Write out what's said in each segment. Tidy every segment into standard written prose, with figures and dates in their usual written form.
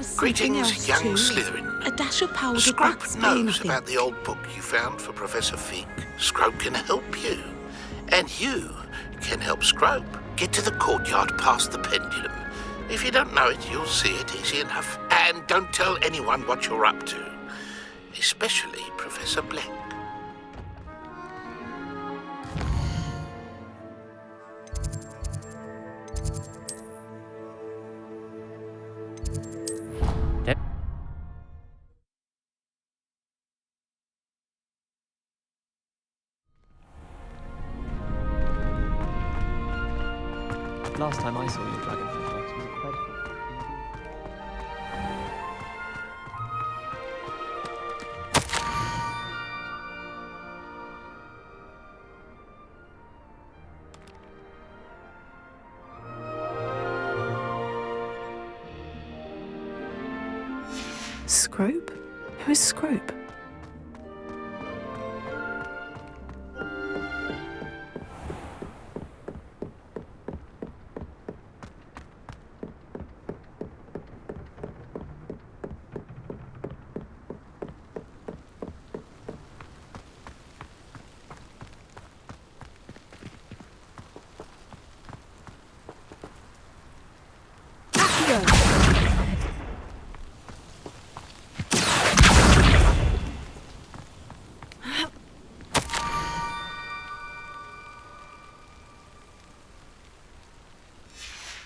something Greetings, else young too. Slytherin. A dash of powder. Scrope knows about the old book you found for Professor Fig. Scrope can help you. And you can help Scrope get to the courtyard past the pendulum. If you don't know it, you'll see it easy enough. And don't tell anyone what you're up to. Especially Professor Black. Last time I saw your dragonfly box was a question. Scrope? Who is Scrope?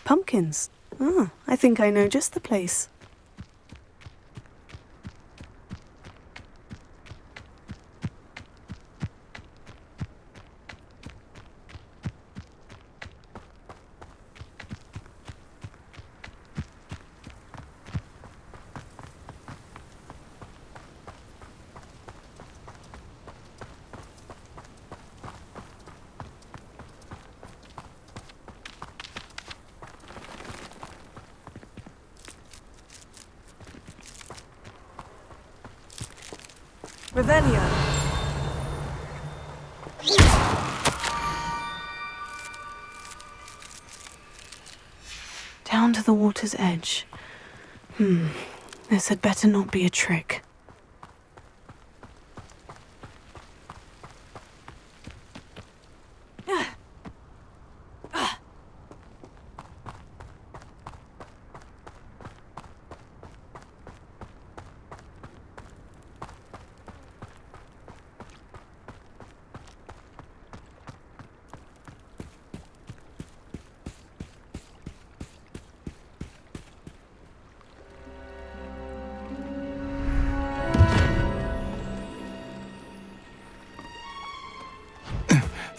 Pumpkins. Ah, I think I know just the place. Revelio. Down to the water's edge. This had better not be a trick.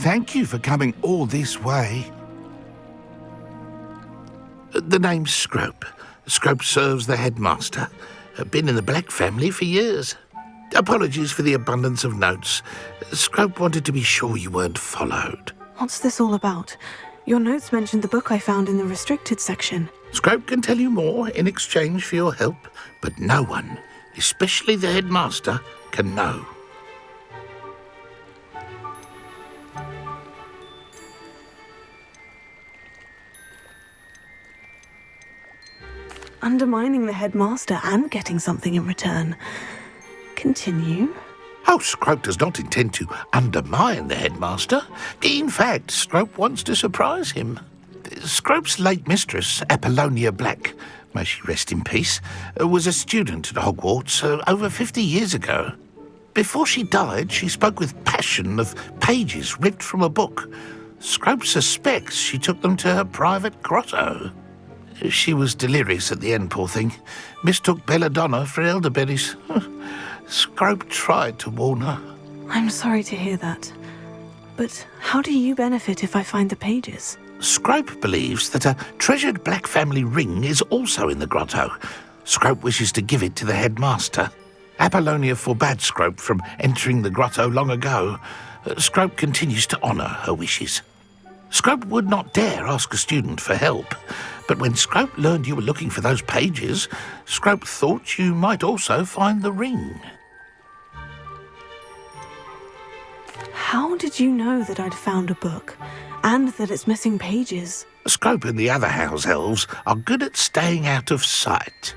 Thank you for coming all this way. The name's Scrope. Scrope serves the headmaster. Been in the Black family for years. Apologies for the abundance of notes. Scrope wanted to be sure you weren't followed. What's this all about? Your notes mentioned the book I found in the restricted section. Scrope can tell you more in exchange for your help, but no one, especially the headmaster, can know. Undermining the headmaster and getting something in return. Continue. Oh, Scrope does not intend to undermine the headmaster. In fact, Scrope wants to surprise him. Scrope's late mistress, Apollonia Black, may she rest in peace, was a student at Hogwarts over 50 years ago. Before she died, she spoke with passion of pages ripped from a book. Scrope suspects she took them to her private grotto. She was delirious at the end, poor thing. Mistook belladonna for elderberries. Scrope tried to warn her. I'm sorry to hear that. But how do you benefit if I find the pages? Scrope believes that a treasured Black family ring is also in the grotto. Scrope wishes to give it to the headmaster. Apollonia forbade Scrope from entering the grotto long ago. Scrope continues to honour her wishes. Scrope would not dare ask a student for help, but when Scrope learned you were looking for those pages, Scrope thought you might also find the ring. How did you know that I'd found a book, and that it's missing pages? Scrope and the other house elves are good at staying out of sight.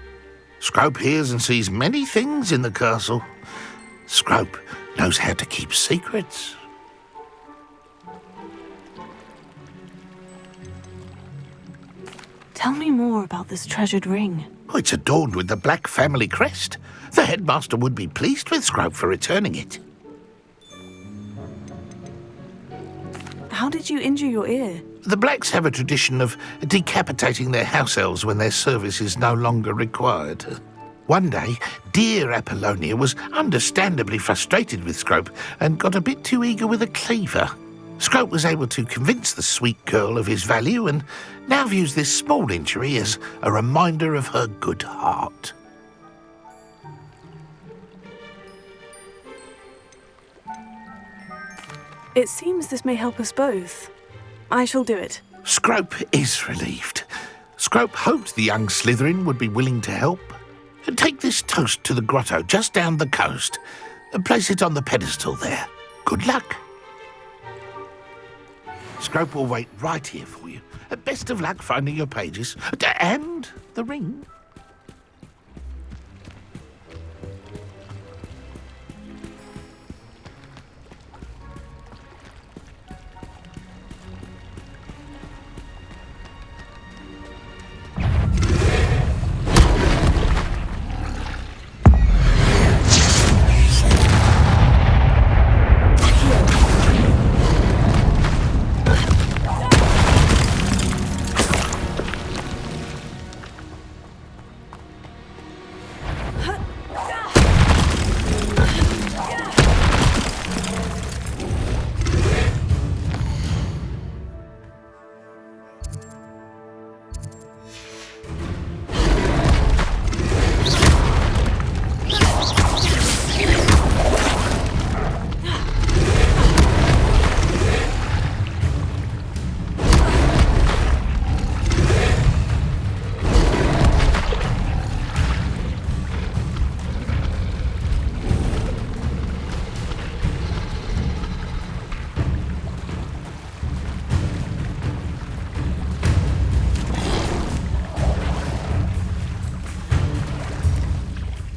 Scrope hears and sees many things in the castle. Scrope knows how to keep secrets. Tell me more about this treasured ring. Oh, it's adorned with the Black family crest. The headmaster would be pleased with Scrope for returning it. How did you injure your ear? The Blacks have a tradition of decapitating their house elves when their service is no longer required. One day, dear Apollonia was understandably frustrated with Scrope and got a bit too eager with a cleaver. Scrope was able to convince the sweet girl of his value and now views this small injury as a reminder of her good heart. It seems this may help us both. I shall do it. Scrope is relieved. Scrope hoped the young Slytherin would be willing to help. Take this toast to the grotto just down the coast and place it on the pedestal there. Good luck. Scrope will wait right here for you. Best of luck finding your pages and the ring.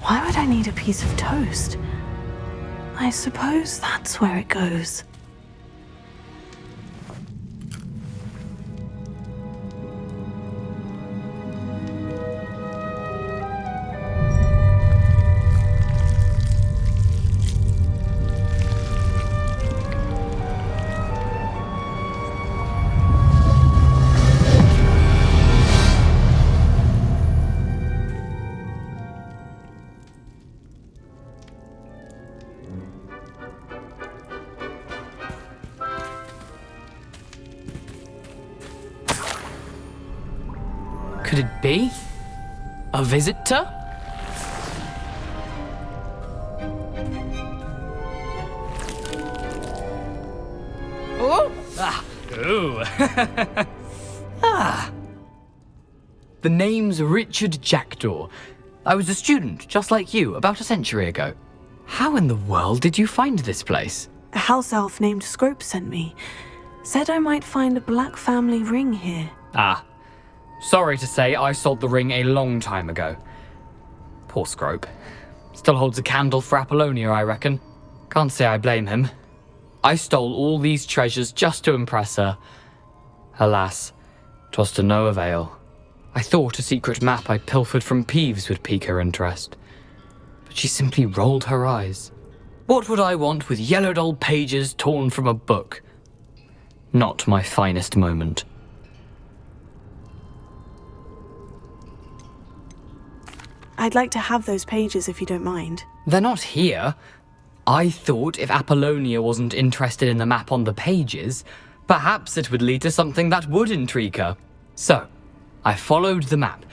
Why would I need a piece of toast? I suppose that's where it goes. Could it be? A visitor? Oh! Ah! Ooh! Ah! The name's Richard Jackdaw. I was a student, just like you, about a century ago. How in the world did you find this place? A house elf named Scrope sent me. Said I might find a Black family ring here. Ah. Sorry to say, I sold the ring a long time ago. Poor Scrope. Still holds a candle for Apollonia, I reckon. Can't say I blame him. I stole all these treasures just to impress her. Alas, 'twas to no avail. I thought a secret map I pilfered from Peeves would pique her interest. But she simply rolled her eyes. What would I want with yellowed old pages torn from a book? Not my finest moment. I'd like to have those pages if you don't mind. They're not here. I thought if Apollonia wasn't interested in the map on the pages, perhaps it would lead to something that would intrigue her. So, I followed the map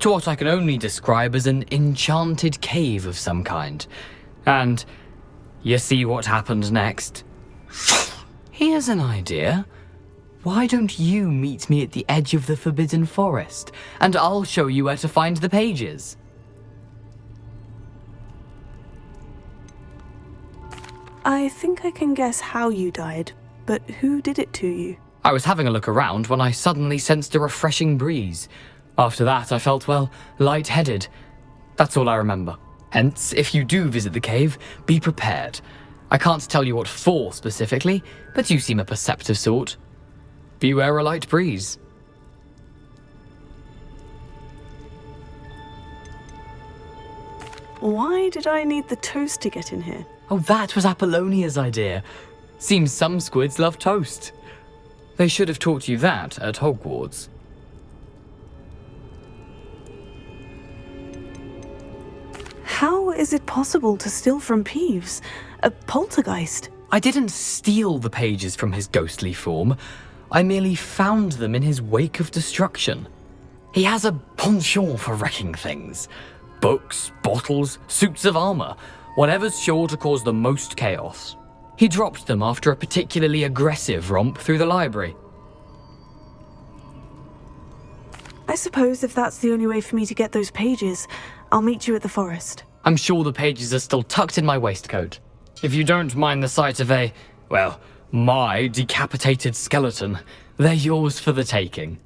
to what I can only describe as an enchanted cave of some kind. And you see what happened next? Here's an idea. Why don't you meet me at the edge of the Forbidden Forest, and I'll show you where to find the pages. I think I can guess how you died, but who did it to you? I was having a look around when I suddenly sensed a refreshing breeze. After that, I felt, well, lightheaded. That's all I remember. Hence, if you do visit the cave, be prepared. I can't tell you what for specifically, but you seem a perceptive sort. Beware a light breeze. Why did I need the toast to get in here? Oh, that was Apollonia's idea. Seems some squids love toast. They should have taught you that at Hogwarts. How is it possible to steal from Peeves? A poltergeist? I didn't steal the pages from his ghostly form. I merely found them in his wake of destruction. He has a penchant for wrecking things. Books, bottles, suits of armor, whatever's sure to cause the most chaos. He dropped them after a particularly aggressive romp through the library. I suppose if that's the only way for me to get those pages, I'll meet you at the forest. I'm sure the pages are still tucked in my waistcoat. If you don't mind the sight of my decapitated skeleton, they're yours for the taking.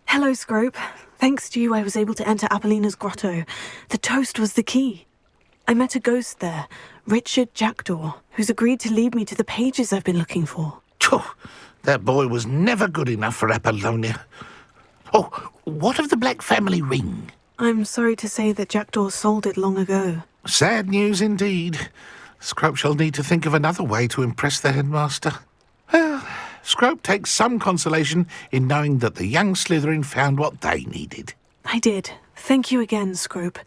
Hello, Scrope. Thanks to you, I was able to enter Apollina's grotto. The toast was the key. I met a ghost there, Richard Jackdaw, who's agreed to lead me to the pages I've been looking for. Phew, that boy was never good enough for Apollonia. Oh, what of the Black family ring? I'm sorry to say that Jackdaw sold it long ago. Sad news indeed. Scrope shall need to think of another way to impress the headmaster. Well, Scrope takes some consolation in knowing that the young Slytherin found what they needed. I did. Thank you again, Scrope.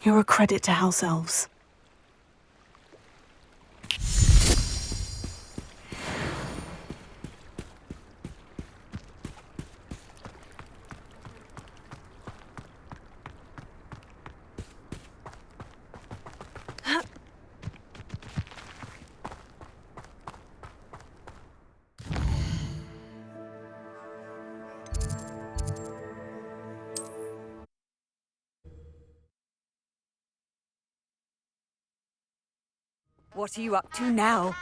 You're a credit to House Elves. What are you up to now?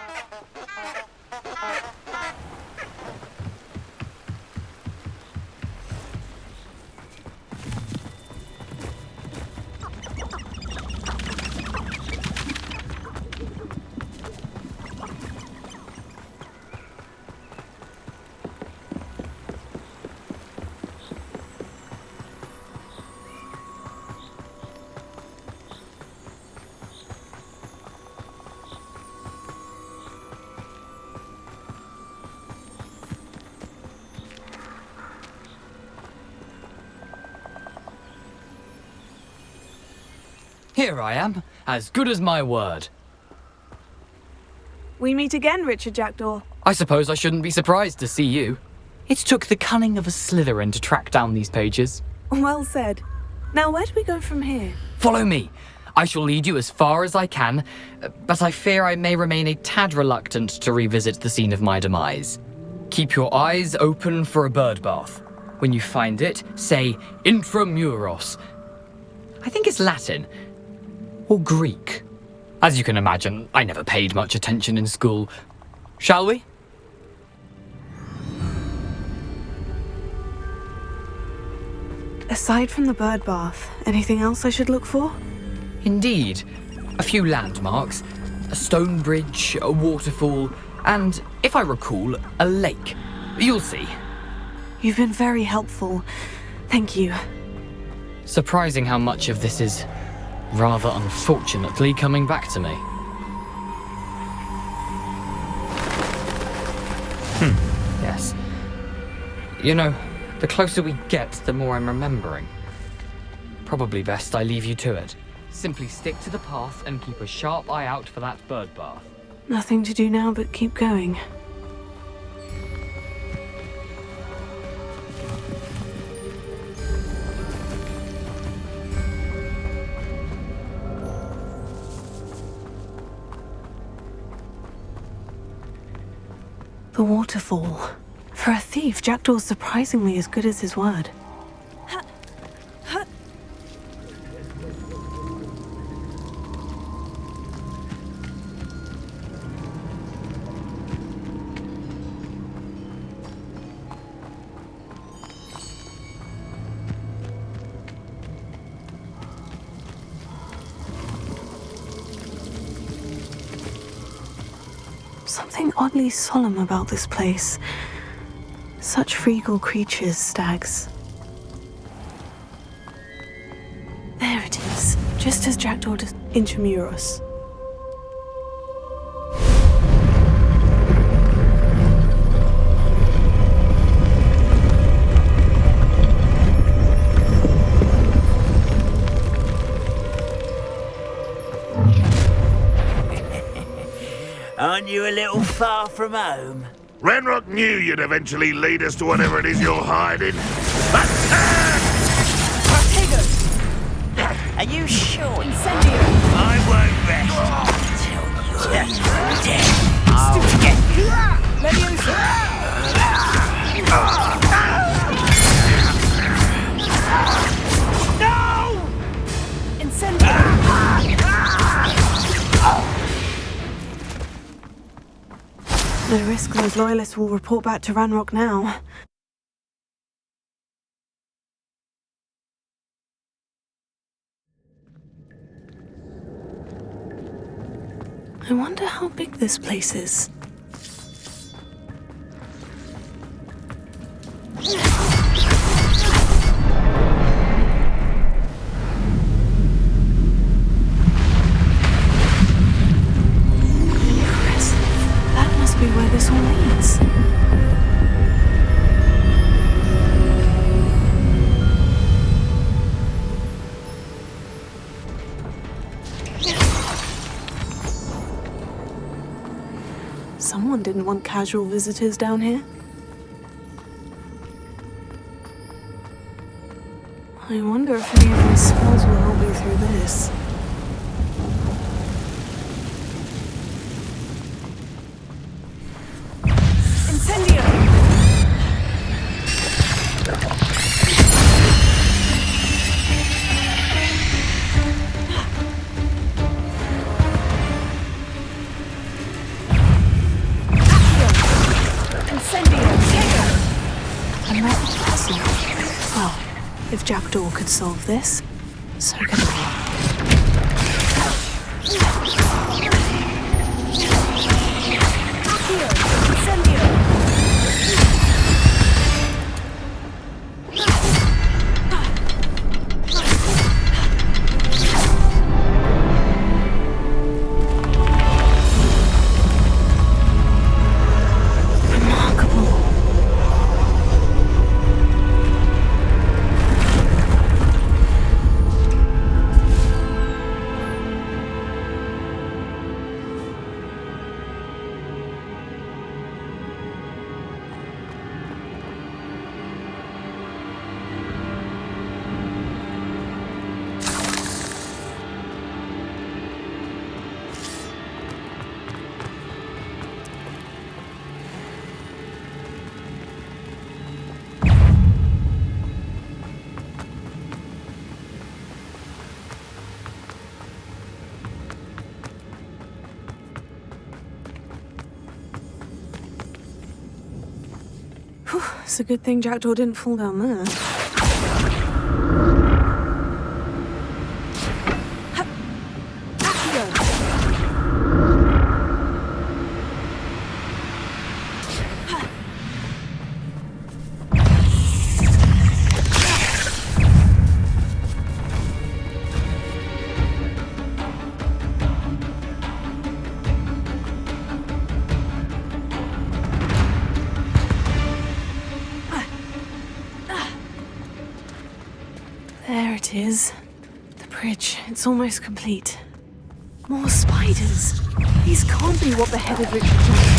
Here I am, as good as my word. We meet again, Richard Jackdaw. I suppose I shouldn't be surprised to see you. It took the cunning of a Slytherin to track down these pages. Well said. Now, where do we go from here? Follow me. I shall lead you as far as I can, but I fear I may remain a tad reluctant to revisit the scene of my demise. Keep your eyes open for a bird bath. When you find it, say intramuros. I think it's Latin. Or Greek. As you can imagine, I never paid much attention in school. Shall we? Aside from the bird bath, anything else I should look for? Indeed. A few landmarks, a stone bridge, a waterfall, and, if I recall, a lake. You'll see. You've been very helpful. Thank you. Surprising how much of this is, rather unfortunately, coming back to me. Yes. You know, the closer we get, the more I'm remembering. Probably best I leave you to it. Simply stick to the path and keep a sharp eye out for that bird bath. Nothing to do now but keep going. The waterfall. For a thief, Jackdaw's surprisingly as good as his word. Something oddly solemn about this place. Such regal creatures, stags. There it is, just as Jackdaw does. Intramuros. Aren't you a little far from home? Ranrock knew you'd eventually lead us to whatever it is you're hiding. Are you sure? Incendio! I won't rest till you're dead. I'll get you. No! Incendio! No risk those loyalists will report back to Ranrock now. I wonder how big this place is. Be where this all leads. Someone didn't want casual visitors down here. I wonder if any of these spells will help me through this. If Jackdaw could solve this, so can I. It's a good thing Jackdaw didn't fall down there. it is. The bridge, it's almost complete. More spiders. These can't be what the headed Richard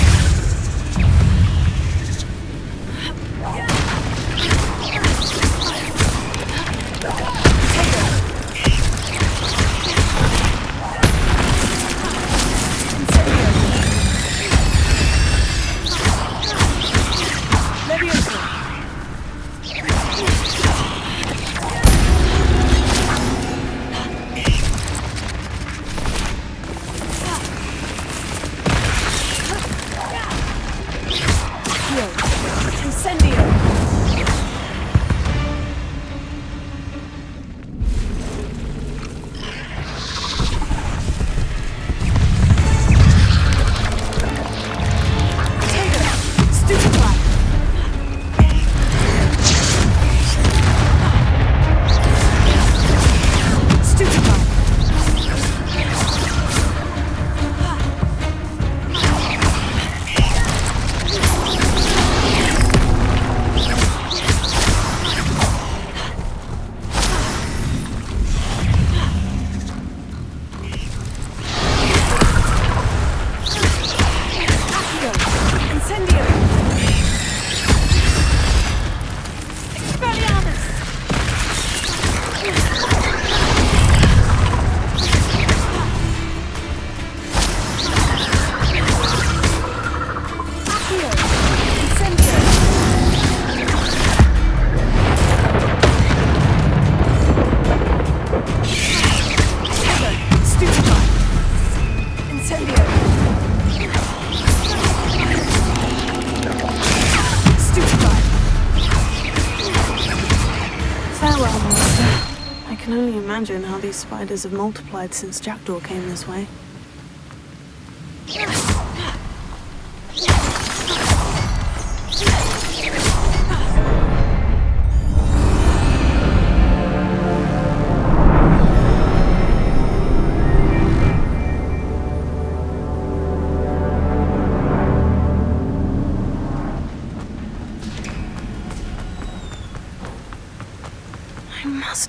imagine how these spiders have multiplied since Jackdaw came this way.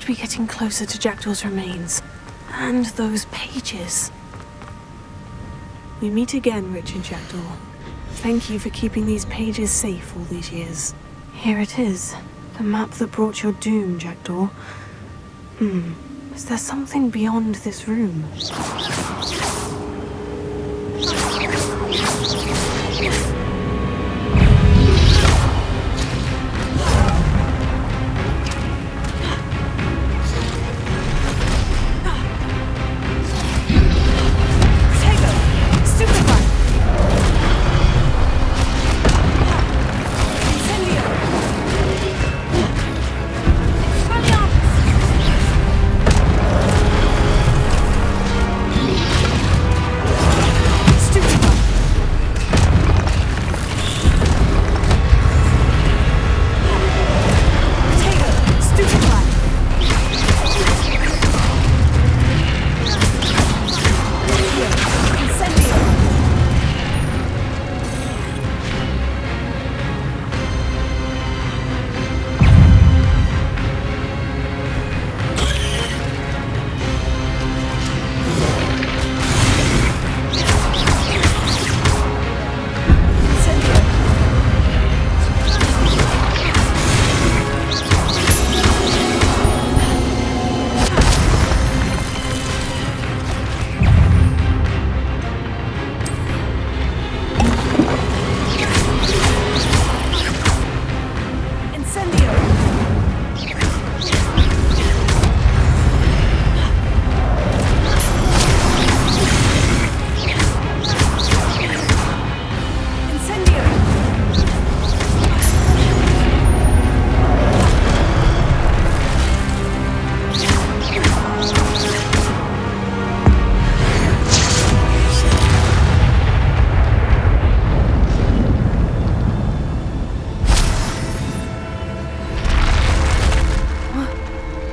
Be getting closer to Jackdaw's remains. And those pages. We meet again, Richard Jackdaw. Thank you for keeping these pages safe all these years. Here it is. The map that brought your doom, Jackdaw. Is there something beyond this room?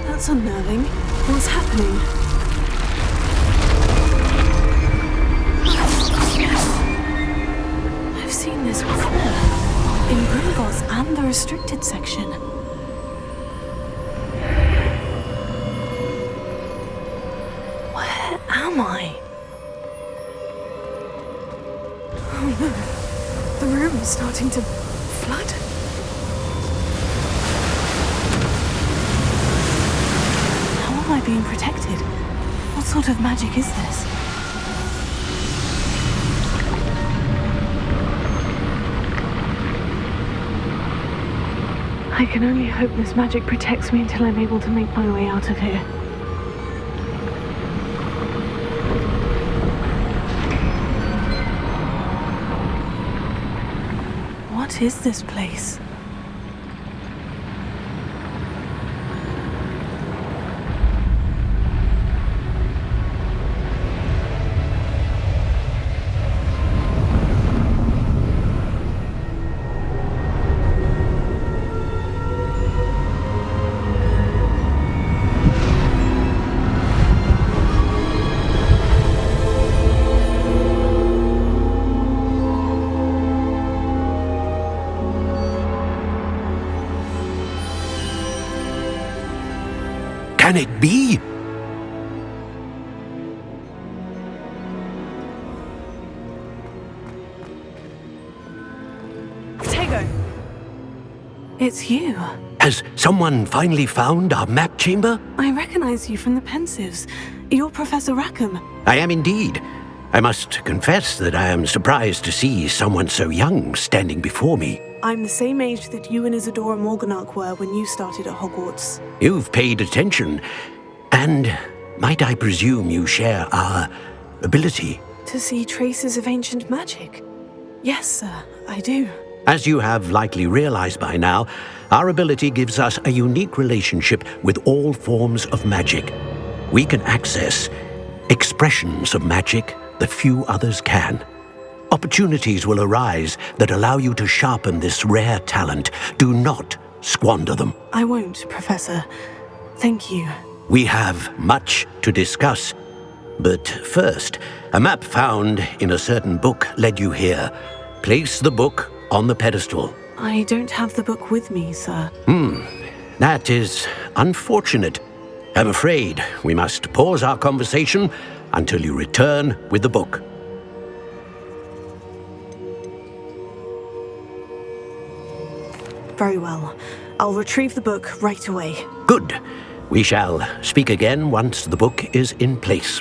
That's unnerving. What's happening? I've seen this before. In Gringotts and the restricted section. Where am I? Oh no. The room is starting to flood. How am I being protected? What sort of magic is this? I can only hope this magic protects me until I'm able to make my way out of here. What is this place? Can it be? It's you. Has someone finally found our map chamber? I recognize you from the Pensives. You're Professor Rackham. I am indeed. I must confess that I am surprised to see someone so young standing before me. I'm the same age that you and Isadora Morganach were when you started at Hogwarts. You've paid attention. And might I presume you share our ability? To see traces of ancient magic? Yes, sir, I do. As you have likely realized by now, our ability gives us a unique relationship with all forms of magic. We can access expressions of magic that few others can. Opportunities will arise that allow you to sharpen this rare talent. Do not squander them. I won't, Professor. Thank you. We have much to discuss. But first, a map found in a certain book led you here. Place the book on the pedestal. I don't have the book with me, sir. That is unfortunate. I'm afraid we must pause our conversation until you return with the book. Very well. I'll retrieve the book right away. Good. We shall speak again once the book is in place.